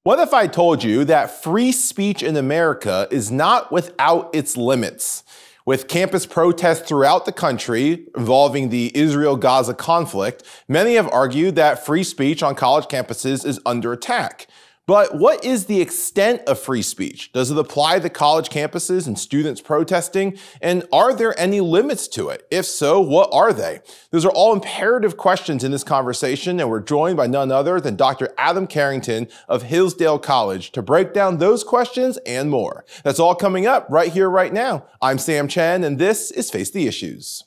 What if I told you that free speech in America is not without its limits? With campus protests throughout the country involving the Israel Gaza conflict, many have argued that free speech on college campuses is under attack. But what is the extent of free speech? Does it apply to college campuses and students protesting? And are there any limits to it? If so, what are they? Those are all imperative questions in this conversation, and we're joined by none other than Dr. Adam Carrington of Hillsdale College to break down those questions and more. That's all coming up right here, right now. I'm Sam Chen, and this is Face the Issues.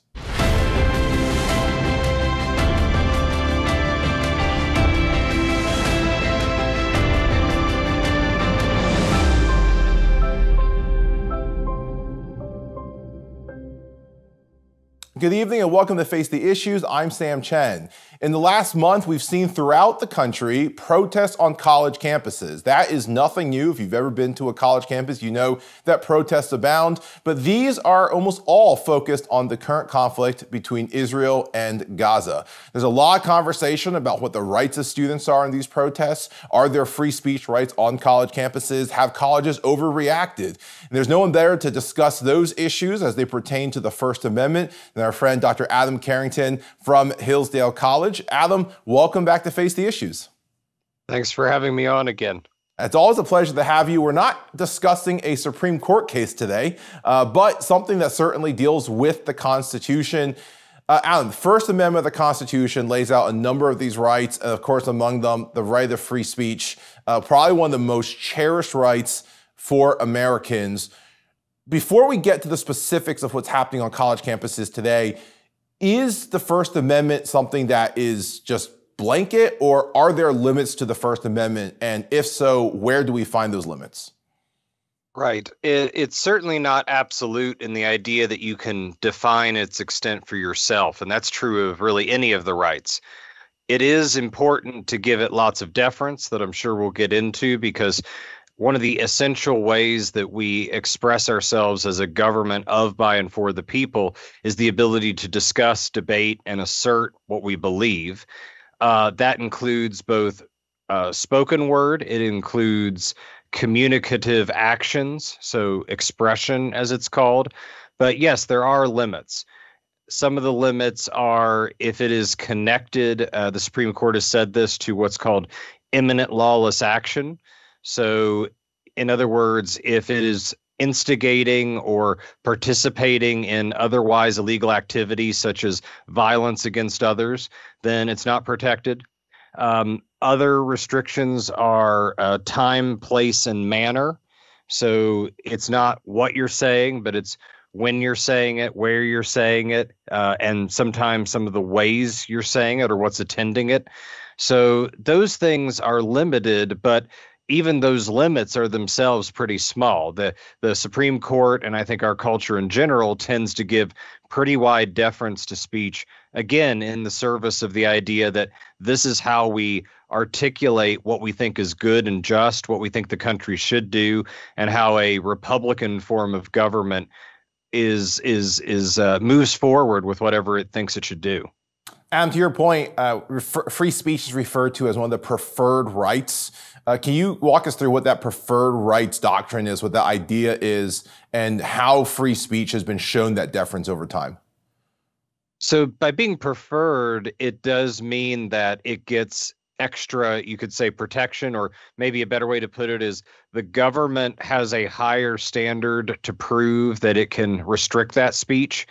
Good evening and welcome to Face the Issues. I'm Sam Chen. In the last month, we've seen throughout the country protests on college campuses. That is nothing new. If you've ever been to a college campus, you know that protests abound. But these are almost all focused on the current conflict between Israel and Gaza. There's a lot of conversation about what the rights of students are in these protests. Are there free speech rights on college campuses? Have colleges overreacted? And there's no one there to discuss those issues as they pertain to the First Amendment than our friend Dr. Adam Carrington from Hillsdale College. Adam, welcome back to Face the Issues. Thanks for having me on again. It's always a pleasure to have you. We're not discussing a Supreme Court case today, but something that certainly deals with the Constitution. Adam, the First Amendment of the Constitution lays out a number of these rights, and of course, among them, the right of free speech, probably one of the most cherished rights for Americans. Before we get to the specifics of what's happening on college campuses today, is the First Amendment something that is just blanket, or are there limits to the First Amendment? And if so, where do we find those limits? Right. It's certainly not absolute in the idea that you can define its extent for yourself, and that's true of really any of the rights. It is important to give it lots of deference that I'm sure we'll get into, because one of the essential ways that we express ourselves as a government of, by, and for the people is the ability to discuss, debate, and assert what we believe. That includes both spoken word, it includes communicative actions, so expression as it's called. But yes, there are limits. Some of the limits are if it is connected, the Supreme Court has said this, to what's called imminent lawless action. So, in other words, if it is instigating or participating in otherwise illegal activities such as violence against others, then it's not protected. Other restrictions are time, place, and manner. So it's not what you're saying, but it's when you're saying it, where you're saying it, and sometimes some of the ways you're saying it or what's attending it. So those things are limited, but even those limits are themselves pretty small. The Supreme Court, and I think our culture in general, tends to give pretty wide deference to speech, again, in the service of the idea that this is how we articulate what we think is good and just, what we think the country should do, and how a Republican form of government is moves forward with whatever it thinks it should do. And to your point, free speech is referred to as one of the preferred rights. Can you walk us through what that preferred rights doctrine is, what that idea is, and how free speech has been shown that deference over time? So by being preferred, it does mean that it gets extra, you could say, protection, or maybe a better way to put it is the government has a higher standard to prove that it can restrict that speech.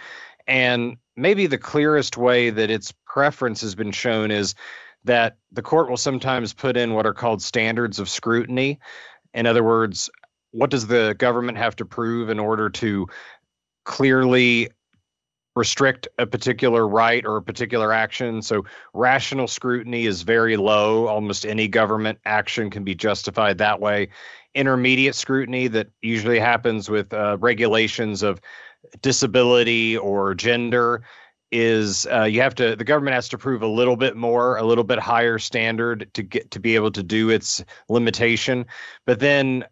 And maybe the clearest way that its preference has been shown is that the court will sometimes put in what are called standards of scrutiny. In other words, what does the government have to prove in order to clearly restrict a particular right or a particular action? So rational scrutiny is very low. Almost any government action can be justified that way. Intermediate scrutiny, that usually happens with regulations of disability or gender, is the government has to prove a little bit more, a little bit higher standard to be able to do its limitation. But then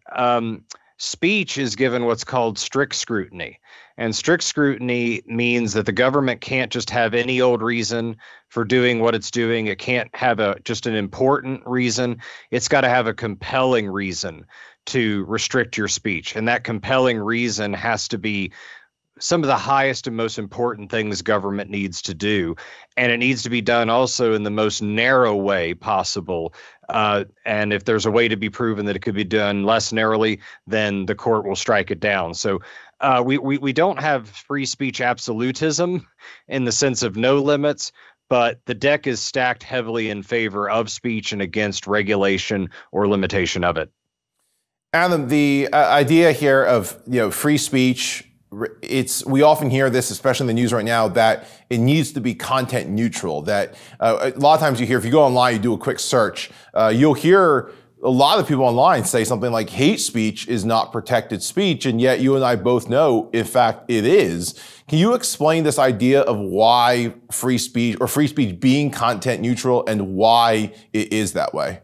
speech is given what's called strict scrutiny. And strict scrutiny means that the government can't just have any old reason for doing what it's doing. It can't have just an important reason. It's got to have a compelling reason to restrict your speech. And that compelling reason has to be some of the highest and most important things government needs to do. And it needs to be done also in the most narrow way possible. And if there's a way to be proven that it could be done less narrowly, then the court will strike it down. So we don't have free speech absolutism in the sense of no limits, but the deck is stacked heavily in favor of speech and against regulation or limitation of it. Adam, the idea here of free speech, we often hear this, especially in the news right now, that it needs to be content neutral. That a lot of times you hear, if you go online, you do a quick search, you'll hear a lot of people online say something like hate speech is not protected speech, and yet you and I both know, in fact, it is. Can you explain this idea of why free speech or free speech being content neutral and why it is that way?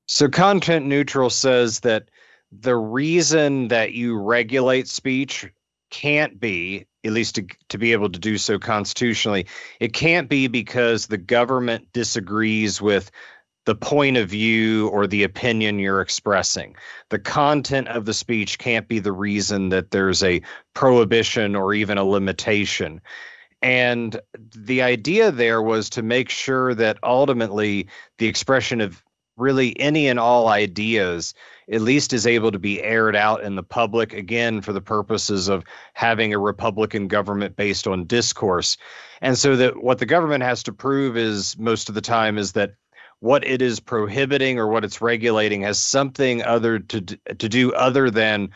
So content neutral says that the reason that you regulate speech can't be, at least to be able to do so constitutionally, it can't be because the government disagrees with the point of view or the opinion you're expressing. The content of the speech can't be the reason that there's a prohibition or even a limitation. And the idea there was to make sure that ultimately the expression of really any and all ideas at least is able to be aired out in the public, again, for the purposes of having a Republican government based on discourse. And so that what the government has to prove is most of the time is that what it is prohibiting or what it's regulating has something other to do other than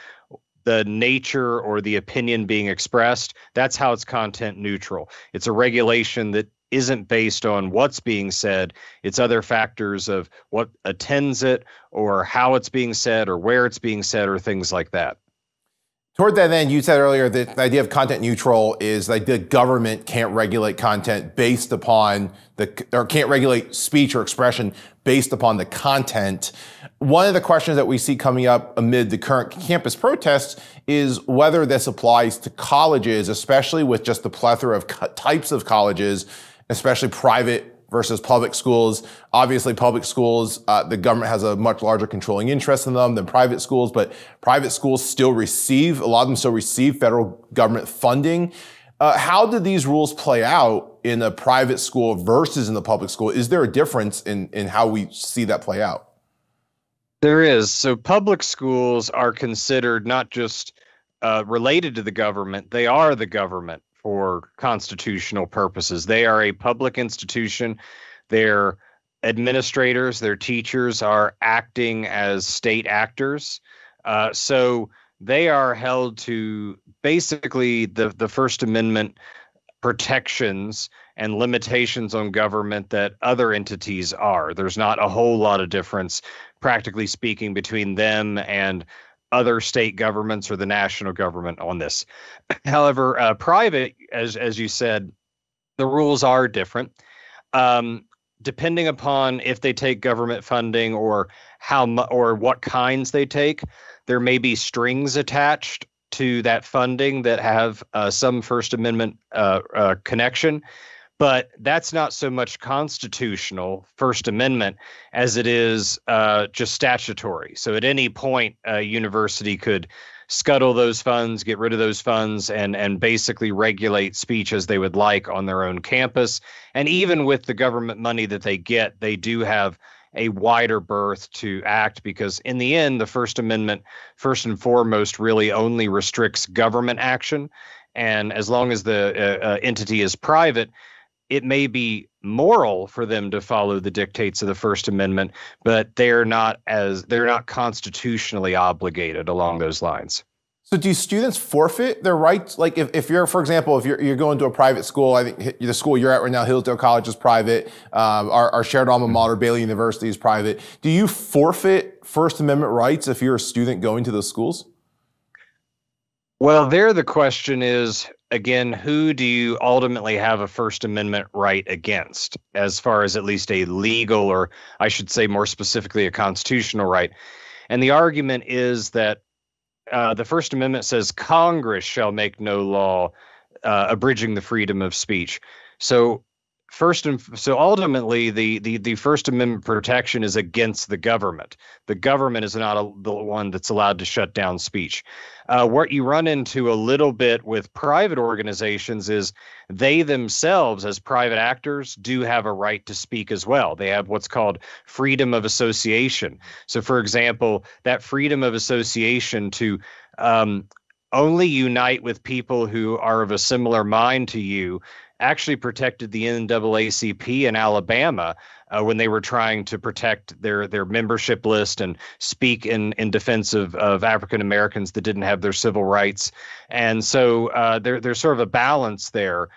the nature or the opinion being expressed. That's how it's content neutral. It's a regulation that isn't based on what's being said. It's other factors of what attends it or how it's being said or where it's being said or things like that. Toward that end, you said earlier that the idea of content neutral is like the government can't regulate content based upon or can't regulate speech or expression based upon the content. One of the questions that we see coming up amid the current campus protests is whether this applies to colleges, especially with just the plethora of types of colleges, especially private versus public schools. Obviously, public schools, the government has a much larger controlling interest in them than private schools, but private schools still receive, a lot of them still receive federal government funding. How do these rules play out in a private school versus in the public school? Is there a difference in how we see that play out? There is. So public schools are considered not just related to the government, they are the government for constitutional purposes. They are a public institution. Their administrators, their teachers are acting as state actors. So they are held to basically the First Amendment protections and limitations on government that other entities are. There's not a whole lot of difference, practically speaking, between them and other state governments or the national government on this. However, private, as you said, the rules are different. Depending upon if they take government funding or or what kinds they take, there may be strings attached to that funding that have some First Amendment connection. But that's not so much constitutional First Amendment as it is just statutory. So at any point, a university could scuttle those funds, get rid of those funds, and basically regulate speech as they would like on their own campus. And even with the government money that they get, they do have a wider berth to act because in the end, the First Amendment, first and foremost, really only restricts government action. And as long as the entity is private, it may be moral for them to follow the dictates of the First Amendment, but they're not constitutionally obligated along those lines. So do students forfeit their rights? Like if you're, for example, if you're going to a private school, I think the school you're at right now, Hillsdale College, is private. Our shared alma mater, Baylor University, is private. Do you forfeit First Amendment rights if you're a student going to those schools? Well, there the question is, again, who do you ultimately have a First Amendment right against, as far as at least a legal, or I should say more specifically, a constitutional right? And the argument is that the First Amendment says Congress shall make no law abridging the freedom of speech. So so ultimately, the First Amendment protection is against the government. The government is not the one that's allowed to shut down speech. What you run into a little bit with private organizations is they themselves, as private actors, do have a right to speak as well. They have what's called freedom of association. So, for example, that freedom of association to only unite with people who are of a similar mind to you actually protected the NAACP in Alabama when they were trying to protect their membership list and speak in defense of African Americans that didn't have their civil rights. And so there's sort of a balance there.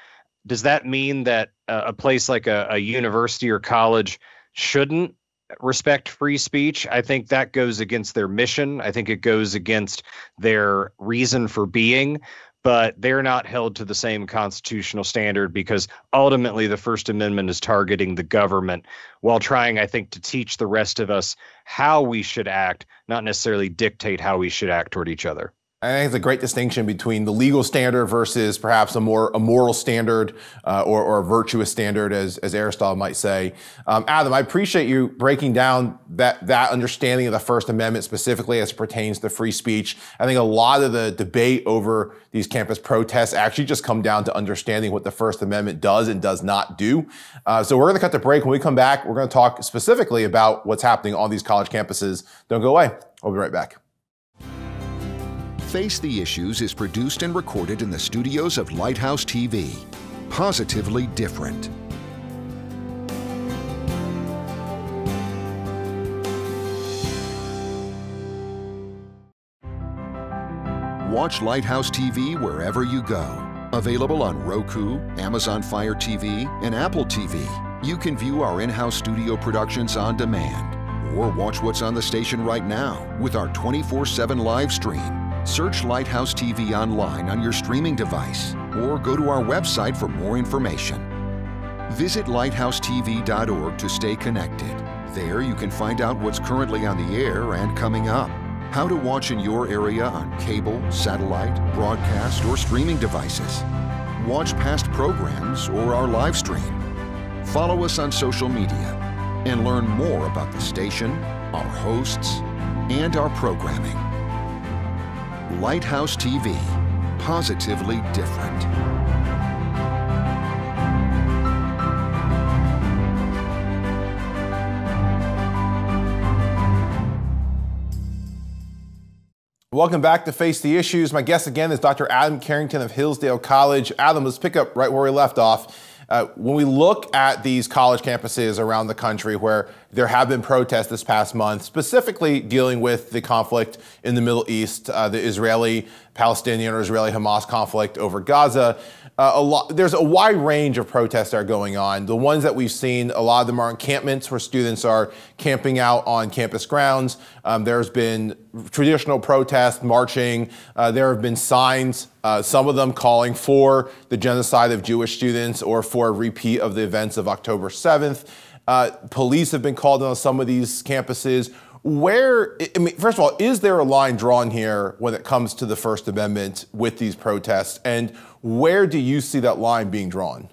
Does that mean that a place like a university or college shouldn't respect free speech? I think that goes against their mission. I think it goes against their reason for being. But they're not held to the same constitutional standard because ultimately the First Amendment is targeting the government while trying, I think, to teach the rest of us how we should act, not necessarily dictate how we should act toward each other. I think it's a great distinction between the legal standard versus perhaps a moral standard or a virtuous standard, as Aristotle might say. Adam, I appreciate you breaking down that understanding of the First Amendment specifically as it pertains to free speech. I think a lot of the debate over these campus protests actually just come down to understanding what the First Amendment does and does not do. So we're going to cut the break. When we come back, we're going to talk specifically about what's happening on these college campuses. Don't go away. We'll be right back. Face the Issues is produced and recorded in the studios of Lighthouse TV. Positively different. Watch Lighthouse TV wherever you go. Available on Roku, Amazon Fire TV, and Apple TV. You can view our in-house studio productions on demand, or watch what's on the station right now with our 24/7 live stream. Search Lighthouse TV online on your streaming device or go to our website for more information. Visit lighthousetv.org to stay connected. There you can find out what's currently on the air and coming up, how to watch in your area on cable, satellite, broadcast, or streaming devices. Watch past programs or our live stream. Follow us on social media and learn more about the station, our hosts, and our programming. Lighthouse TV, positively different. Welcome back to Face the Issues. My guest again is Dr. Adam Carrington of Hillsdale College. Adam, let's pick up right where we left off. When we look at these college campuses around the country where there have been protests this past month, specifically dealing with the conflict in the Middle East, the Israeli-Palestinian or Israeli-Hamas conflict over Gaza, there's a wide range of protests that are going on. The ones that we've seen, a lot of them are encampments where students are camping out on campus grounds. There's been traditional protests, marching. There have been signs, some of them calling for the genocide of Jewish students or for a repeat of the events of October 7th. Police have been called on some of these campuses. First of all, is there a line drawn here when it comes to the First Amendment with these protests? And where do you see that line being drawn?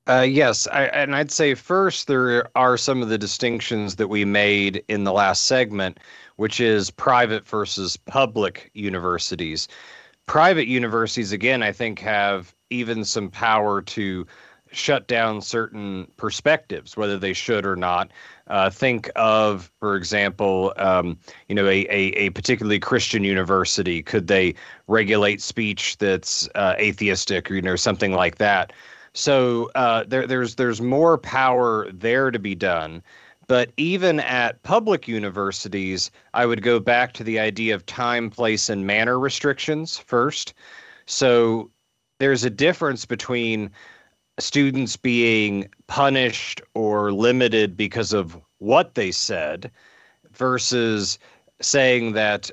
Yes, I'd say first there are some of the distinctions that we made in the last segment, which is private versus public universities. Private universities, again, I think have even some power to shut down certain perspectives, whether they should or not. Think of, for example, a particularly Christian university. Could they regulate speech that's atheistic or something like that? So there's more power there to be done. But even at public universities, I would go back to the idea of time, place, and manner restrictions first. So there's a difference between students being punished or limited because of what they said versus saying that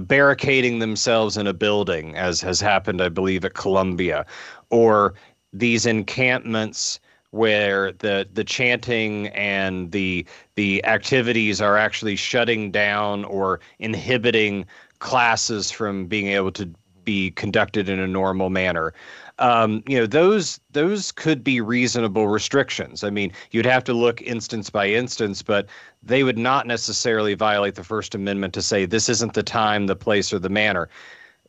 barricading themselves in a building, as has happened, I believe, at Columbia, or these encampments where the chanting and the activities are actually shutting down or inhibiting classes from being able to be conducted in a normal manner. Those could be reasonable restrictions. I mean, you'd have to look instance by instance, but they would not necessarily violate the First Amendment to say this isn't the time, the place, or the manner.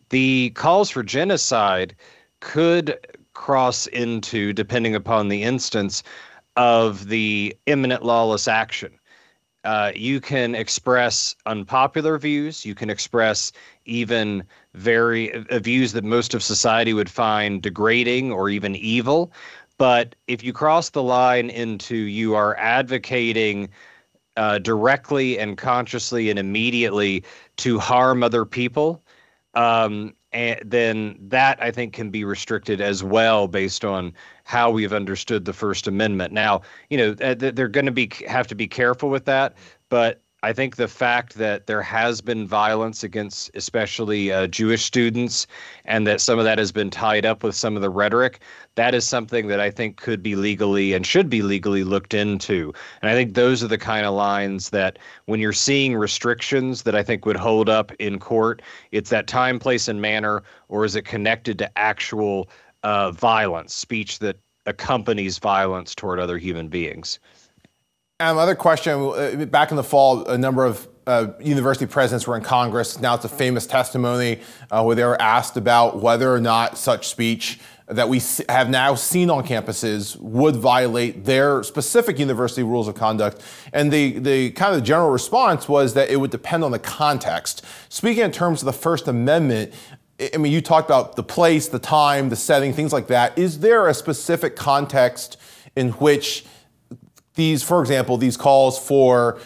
The calls for genocide could cross into, depending upon the instance, of the imminent lawless action. You can express unpopular views. You can express even views that most of society would find degrading or even evil. But if you cross the line into you are advocating directly and consciously and immediately to harm other people, and then that, I think, can be restricted as well based on how we've understood the First Amendment. Now, they're going to have to be careful with that, but I think the fact that there has been violence against especially Jewish students and that some of that has been tied up with some of the rhetoric, that is something that I think could be legally and should be legally looked into. And I think those are the kind of lines that when you're seeing restrictions that I think would hold up in court, it's that time, place, and manner, or is it connected to actual violence, speech that accompanies violence toward other human beings? Other question, back in the fall, a number of university presidents were in Congress. Now it's a famous testimony where they were asked about whether or not such speech that we have now seen on campuses would violate their specific university rules of conduct. And the kind of general response was that it would depend on the context. Speaking in terms of the First Amendment, I mean, you talked about the place, the time, the setting, things like that. Is there a specific context in which for example, these calls for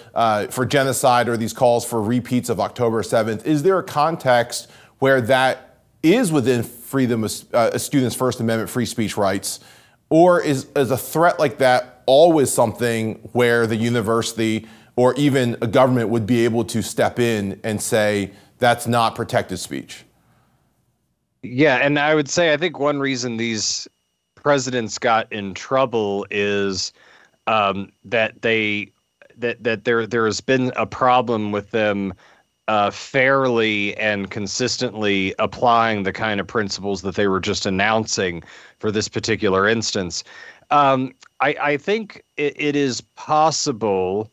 genocide or these calls for repeats of October 7th, is there a context where that is within freedom of a student's First Amendment free speech rights? Or is a threat like that always something where the university or even a government would be able to step in and say that's not protected speech? Yeah, and I would say I think one reason these presidents got in trouble is that there has been a problem with them fairly and consistently applying the kind of principles that they were just announcing for this particular instance. I think it is possible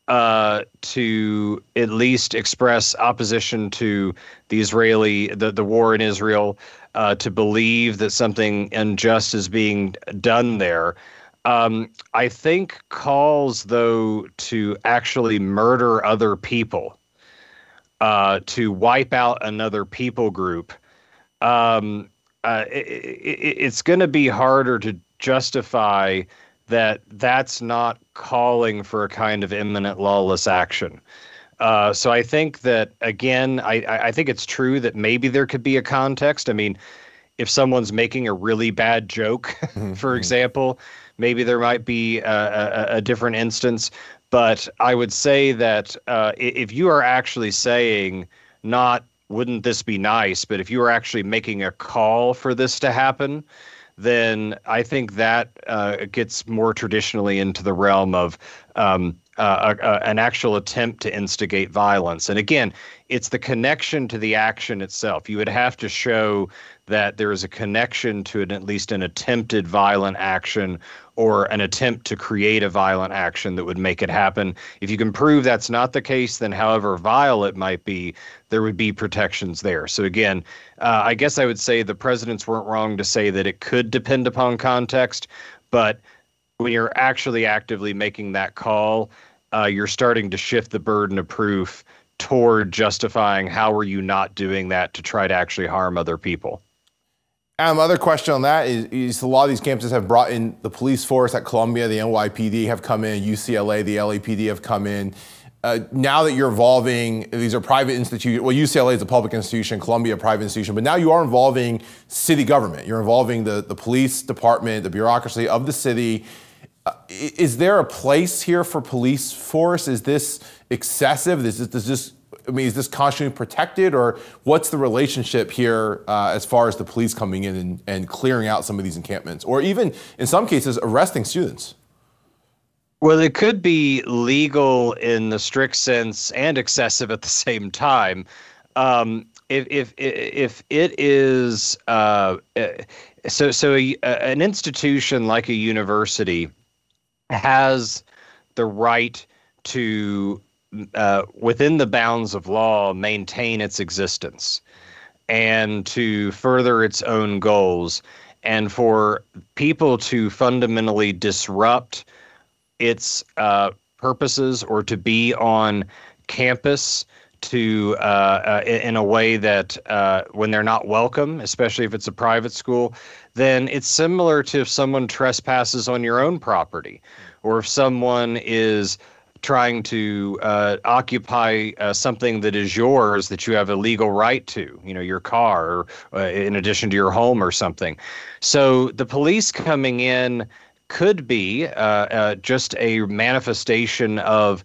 to at least express opposition to the war in Israel, to believe that something unjust is being done there. I think calls, though, to actually murder other people, to wipe out another people group, it's going to be harder to justify that that's not calling for a kind of imminent lawless action. So I think that, again, I think it's true that maybe there could be a context. I mean, if someone's making a really bad joke, for example, maybe there might be a different instance. But I would say that if you are actually saying not, wouldn't this be nice, but if you are actually making a call for this to happen, then I think that gets more traditionally into the realm of an actual attempt to instigate violence. And again, it's the connection to the action itself. You would have to show that there is a connection to at least an attempted violent action or an attempt to create a violent action that would make it happen. If you can prove that's not the case, then however vile it might be, there would be protections there. So again, I guess I would say the presidents weren't wrong to say that it could depend upon context, but when you're actually actively making that call, you're starting to shift the burden of proof toward justifying how are you not doing that to try to actually harm other people. Other question on that is a lot of these campuses have brought in the police force. At Columbia, the NYPD have come in, UCLA, the LAPD have come in. Now that you're involving, these are private institutions, well, UCLA is a public institution, Columbia a private institution, but now you are involving city government. You're involving the police department, the bureaucracy of the city. Is there a place here for police force? Is this excessive? Does this I mean, is this constitutionally protected, or what's the relationship here as far as the police coming in and clearing out some of these encampments, or even in some cases arresting students? Well, it could be legal in the strict sense and excessive at the same time. If it is an institution like a university has the right to, within the bounds of law, maintain its existence and to further its own goals, and for people to fundamentally disrupt its purposes or to be on campus to in a way that when they're not welcome, especially if it's a private school, then it's similar to if someone trespasses on your own property, or if someone is trying to occupy something that is yours that you have a legal right to, your car, or in addition to your home or something. So the police coming in could be just a manifestation of,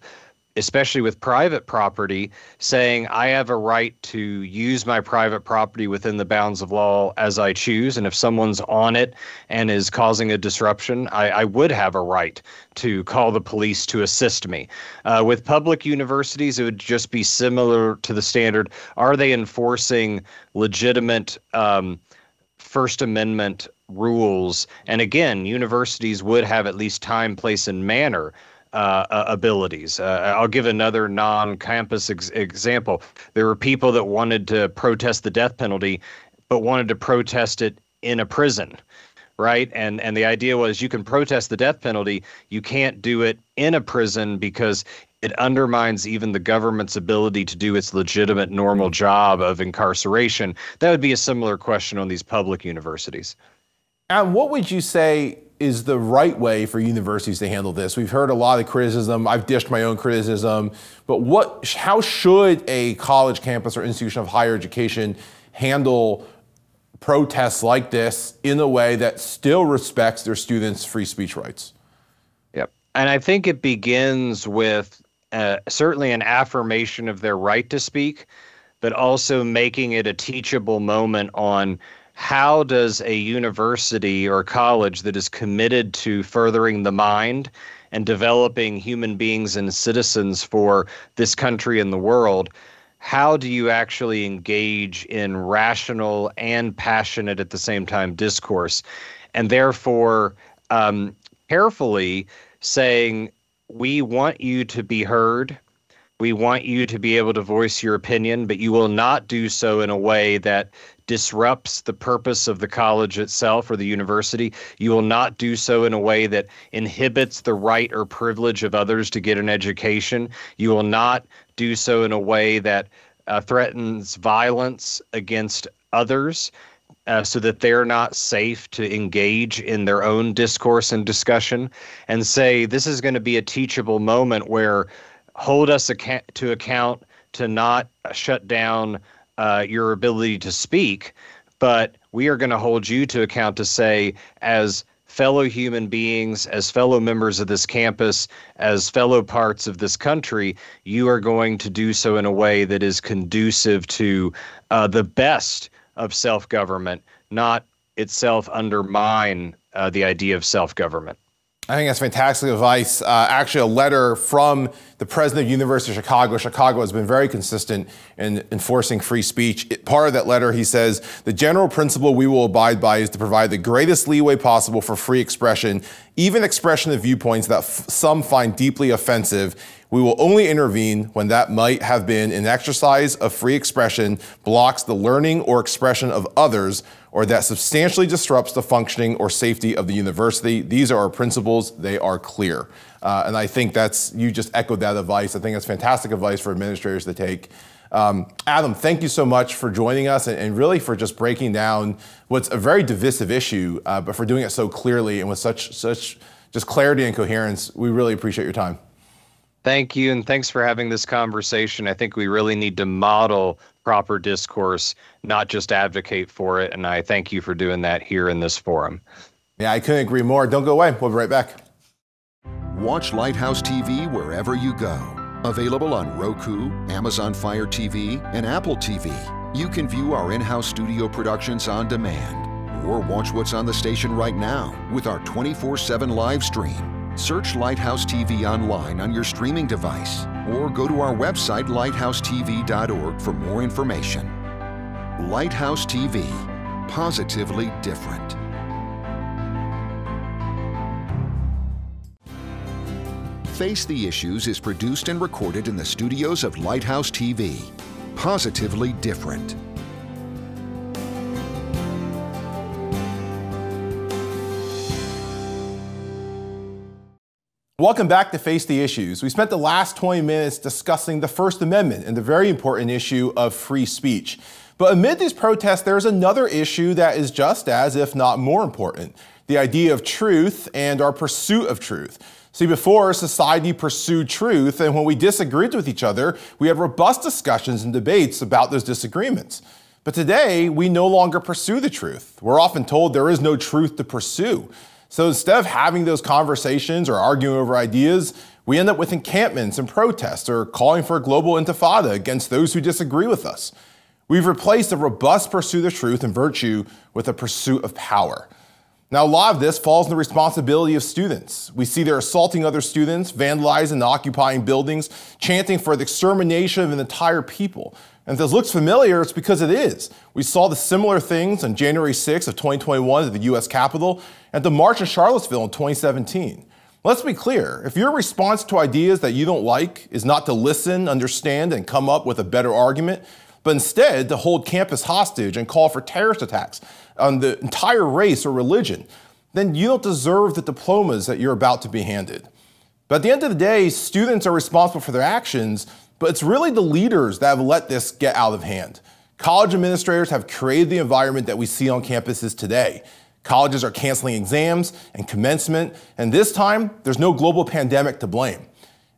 especially with private property, saying I have a right to use my private property within the bounds of law as I choose. And if someone's on it and is causing a disruption, I would have a right to call the police to assist me. With public universities, it would just be similar to the standard. Are they enforcing legitimate First Amendment rules? And again, universities would have at least time, place, and manner abilities. I'll give another non-campus example. There were people that wanted to protest the death penalty, but wanted to protest it in a prison, right? And the idea was you can protest the death penalty, you can't do it in a prison because it undermines even the government's ability to do its legitimate normal job of incarceration. That would be a similar question on these public universities. And what would you say is the right way for universities to handle this? We've heard a lot of criticism. I've dished my own criticism. But how should a college campus or institution of higher education handle protests like this in a way that still respects their students' free speech rights? Yep. And I think it begins with certainly an affirmation of their right to speak, but also making it a teachable moment on how does a university or college that is committed to furthering the mind and developing human beings and citizens for this country and the world, how do you actually engage in rational and passionate at the same time discourse? And therefore, carefully saying, we want you to be heard. We want you to be able to voice your opinion, but you will not do so in a way that disrupts the purpose of the college itself or the university. You will not do so in a way that inhibits the right or privilege of others to get an education. You will not do so in a way that threatens violence against others so that they're not safe to engage in their own discourse and discussion, and say this is going to be a teachable moment where hold us to account to not shut down your ability to speak, but we are going to hold you to account to say, as fellow human beings, as fellow members of this campus, as fellow parts of this country, you are going to do so in a way that is conducive to the best of self-government, not itself undermine the idea of self-government. I think that's fantastic advice. Actually, a letter from the president of the University of Chicago. Chicago has been very consistent in enforcing free speech. Part of that letter, he says, the general principle we will abide by is to provide the greatest leeway possible for free expression, even expression of viewpoints that some find deeply offensive. We will only intervene when that might have been an exercise of free expression, blocks the learning or expression of others, or that substantially disrupts the functioning or safety of the university. These are our principles. They are clear. And I think you just echoed that advice. I think that's fantastic advice for administrators to take. Adam, thank you so much for joining us and really for just breaking down what's a very divisive issue, but for doing it so clearly and with such just clarity and coherence. We really appreciate your time. Thank you, and thanks for having this conversation. I think we really need to model proper discourse, not just advocate for it, and I thank you for doing that here in this forum. Yeah, I couldn't agree more. Don't go away. We'll be right back. Watch Lighthouse TV wherever you go. Available on Roku, Amazon Fire TV, and Apple TV, you can view our in-house studio productions on demand or watch what's on the station right now with our 24/7 live stream. Search Lighthouse TV online on your streaming device or go to our website lighthousetv.org for more information. Lighthouse TV, positively different. Face the Issues is produced and recorded in the studios of Lighthouse TV. Positively different. Welcome back to Face the Issues. We spent the last 20 minutes discussing the First Amendment and the very important issue of free speech. But amid these protests, there's another issue that is just as, if not more important, the idea of truth and our pursuit of truth. See, before, society pursued truth, and when we disagreed with each other, we had robust discussions and debates about those disagreements. But today, we no longer pursue the truth. We're often told there is no truth to pursue. So instead of having those conversations or arguing over ideas, we end up with encampments and protests or calling for a global intifada against those who disagree with us. We've replaced a robust pursuit of truth and virtue with a pursuit of power. Now, a lot of this falls in the responsibility of students. We see they're assaulting other students, vandalizing and occupying buildings, chanting for the extermination of an entire people. And if this looks familiar, it's because it is. We saw the similar things on January 6th of 2021 at the U.S. Capitol and the march in Charlottesville in 2017. Let's be clear. If your response to ideas that you don't like is not to listen, understand, and come up with a better argument, but instead to hold campus hostage and call for terrorist attacks on the entire race or religion, then you don't deserve the diplomas that you're about to be handed. But at the end of the day, students are responsible for their actions, but it's really the leaders that have let this get out of hand. College administrators have created the environment that we see on campuses today. Colleges are canceling exams and commencement, and this time, there's no global pandemic to blame.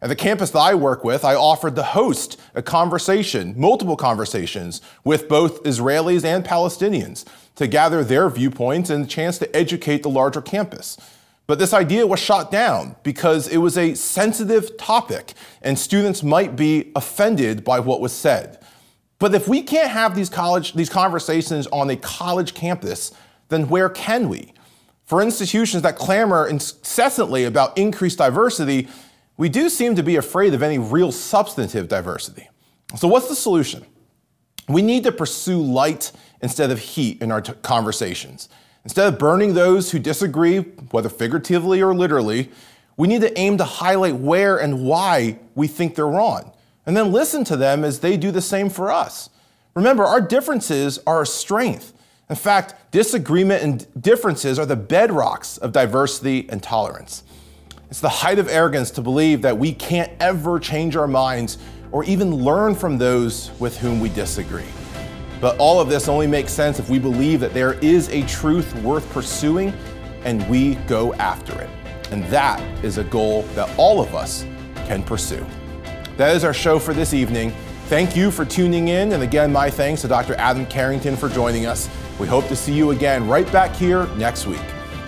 At the campus that I work with, I offered to host a conversation, multiple conversations, with both Israelis and Palestinians to gather their viewpoints and a chance to educate the larger campus. But this idea was shot down because it was a sensitive topic and students might be offended by what was said. But if we can't have these conversations on a college campus, then where can we? For institutions that clamor incessantly about increased diversity, we do seem to be afraid of any real substantive diversity. So what's the solution? We need to pursue light instead of heat in our conversations. Instead of burning those who disagree, whether figuratively or literally, we need to aim to highlight where and why we think they're wrong, and then listen to them as they do the same for us. Remember, our differences are a strength. In fact, disagreement and differences are the bedrocks of diversity and tolerance. It's the height of arrogance to believe that we can't ever change our minds or even learn from those with whom we disagree. But all of this only makes sense if we believe that there is a truth worth pursuing and we go after it. And that is a goal that all of us can pursue. That is our show for this evening. Thank you for tuning in. And again, my thanks to Dr. Adam Carrington for joining us. We hope to see you again right back here next week.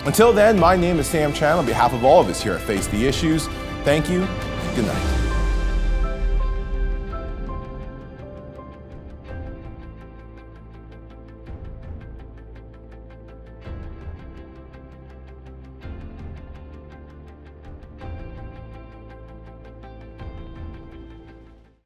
Until then, my name is Sam Chen. On behalf of all of us here at Face the Issues, thank you. Good night.